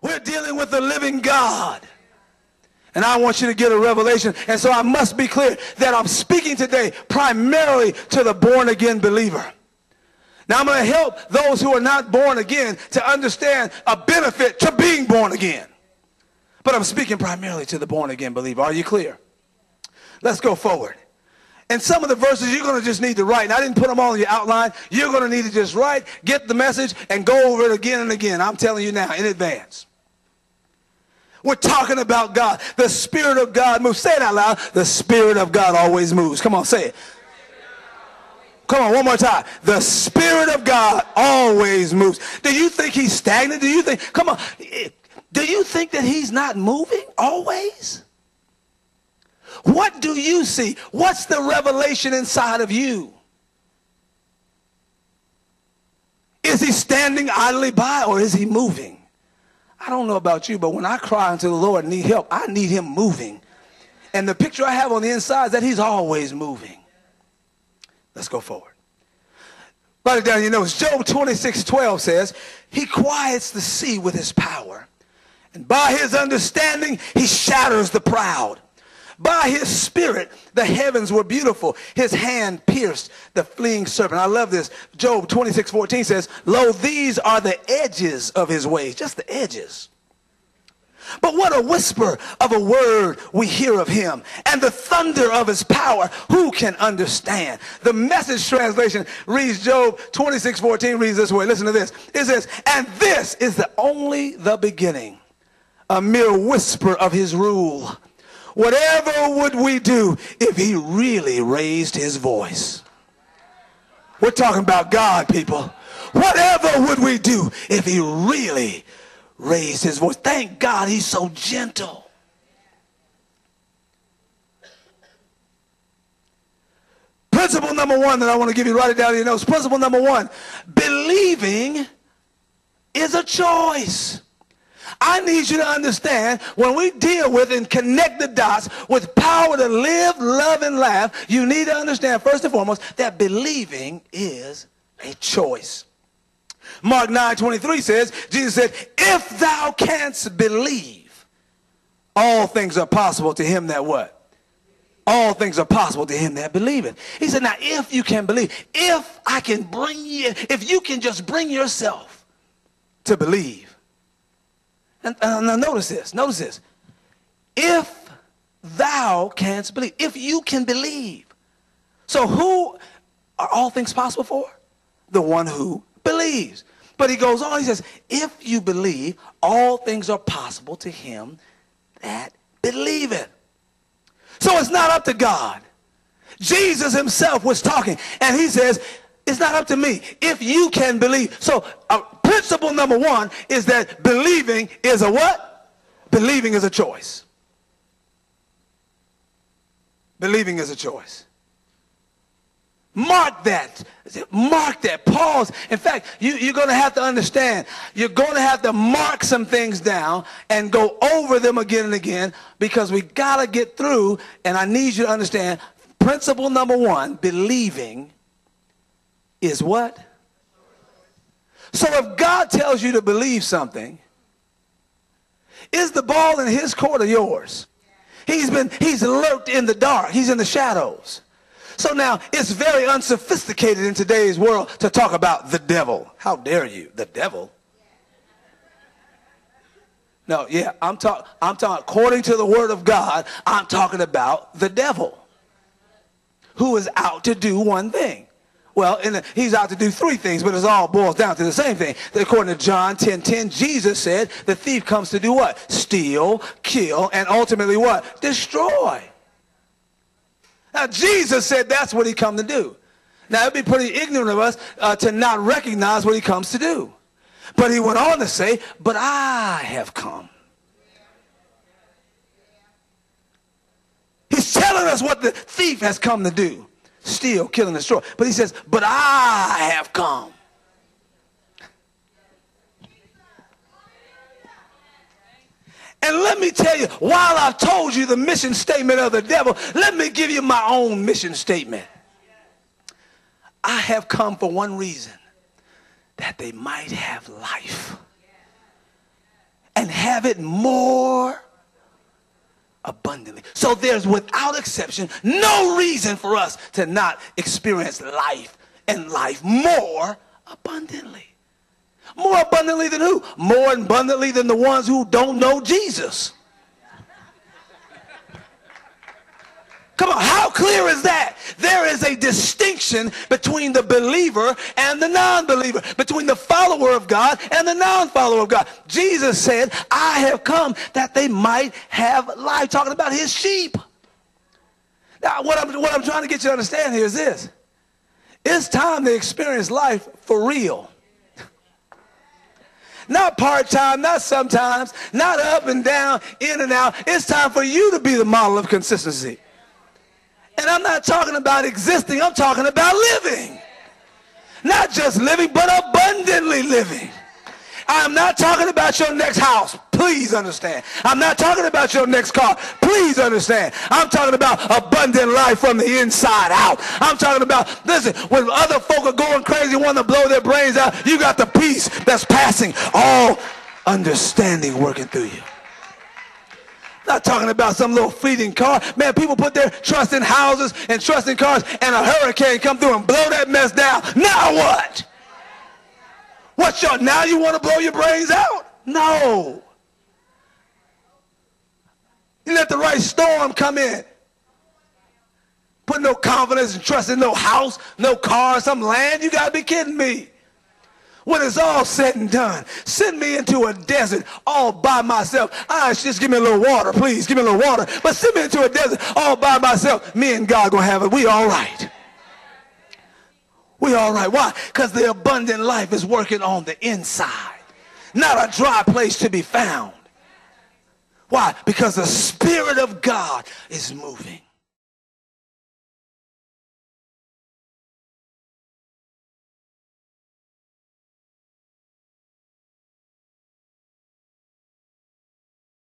We're dealing with the living God. And I want you to get a revelation. And so I must be clear that I'm speaking today primarily to the born-again believer. Now I'm going to help those who are not born again to understand a benefit to being born again. But I'm speaking primarily to the born-again believer. Are you clear? Let's go forward. And some of the verses you're going to just need to write. And I didn't put them all in your outline. You're going to need to just write, get the message, and go over it again and again. I'm telling you now, in advance. We're talking about God. The Spirit of God moves. Say it out loud. The Spirit of God always moves. Come on, say it. Come on, one more time. The Spirit of God always moves. Do you think he's stagnant? Do you think, come on, do you think that he's not moving always? What do you see? What's the revelation inside of you? Is he standing idly by, or is he moving? I don't know about you, but when I cry unto the Lord and need help, I need him moving. And the picture I have on the inside is that he's always moving. Let's go forward. Write it down in your notes. Job 26:12 says, he quiets the sea with his power, and by his understanding he shatters the proud. By his spirit the heavens were beautiful. His hand pierced the fleeing serpent. I love this. Job 26:14 says, lo, these are the edges of his ways. Just the edges. But what a whisper of a word we hear of him, and the thunder of his power, who can understand? The Message translation reads, Job 26:14 reads this way. Listen to this. It says, and this is only the beginning, a mere whisper of his rule. Whatever would we do if he really raised his voice? We're talking about God, people. Whatever would we do if he really raised his voice? Thank God he's so gentle. Principle number one that I want to give you, write it down in your notes. Principle number one, believing is a choice. I need you to understand, when we deal with and connect the dots with power to live, love, and laugh, you need to understand, first and foremost, that believing is a choice. Mark 9:23 says, Jesus said, if thou canst believe, all things are possible to him that what? All things are possible to him that believeth. He said, now if you can believe, if I can bring you, if you can just bring yourself to believe. And now notice this. If thou canst believe, if you can believe. So who are all things possible for? The one who believes. But he goes on, he says, if you believe, all things are possible to him that believeth. So it's not up to God. Jesus himself was talking, and he says, it's not up to me. If you can believe. So principle number one is that believing is a what? Believing is a choice. Believing is a choice. Mark that. Mark that. Pause. In fact, you're going to have to understand. You're going to have to mark some things down and go over them again and again, because we got to get through, and I need you to understand principle number one, believing is what? So if God tells you to believe something, is the ball in his court or yours? He's lurked in the dark. He's in the shadows. So now it's very unsophisticated in today's world to talk about the devil. How dare you? The devil? No, yeah, I'm talking according to the word of God, I'm talking about the devil, who is out to do one thing. Well, he's out to do three things, but it all boils down to the same thing. According to John 10:10, Jesus said the thief comes to do what? Steal, kill, and ultimately what? Destroy. Now, Jesus said that's what he come to do. Now, it'd be pretty ignorant of us to not recognize what he comes to do. But he went on to say, but I have come. He's telling us what the thief has come to do. Steal, kill, and destroy. But he says, but I have come. And let me tell you, while I've told you the mission statement of the devil, let me give you my own mission statement. I have come for one reason, that they might have life and have it more abundantly. So there's, without exception, no reason for us to not experience life and life more abundantly. More abundantly than who? More abundantly than the ones who don't know Jesus. Come on, how clear is that? There is a distinction between the believer and the non-believer, between the follower of God and the non-follower of God. Jesus said, I have come that they might have life, talking about his sheep. Now, what I'm trying to get you to understand here is this. It's time to experience life for real. Not part-time, not sometimes, not up and down, in and out. It's time for you to be the model of consistency. And I'm not talking about existing, I'm talking about living. Not just living, but abundantly living. I'm not talking about your next house. Please understand. I'm not talking about your next car. Please understand. I'm talking about abundant life from the inside out. I'm talking about, listen, when other folk are going crazy, want to blow their brains out, you got the peace that's passing all understanding working through you. Not talking about some little fleeting car. Man, people put their trust in houses and trust in cars, and a hurricane come through and blow that mess down. Now what? Now you want to blow your brains out? No. You let the right storm come in. Put no confidence and trust in no house, no car, some land. You got to be kidding me. When it's all said and done, send me into a desert all by myself. Just give me a little water, please. Give me a little water. But send me into a desert all by myself. Me and God going to have it. We all right. We all right. Why? Because the abundant life is working on the inside. Not a dry place to be found. Why? Because the Spirit of God is moving.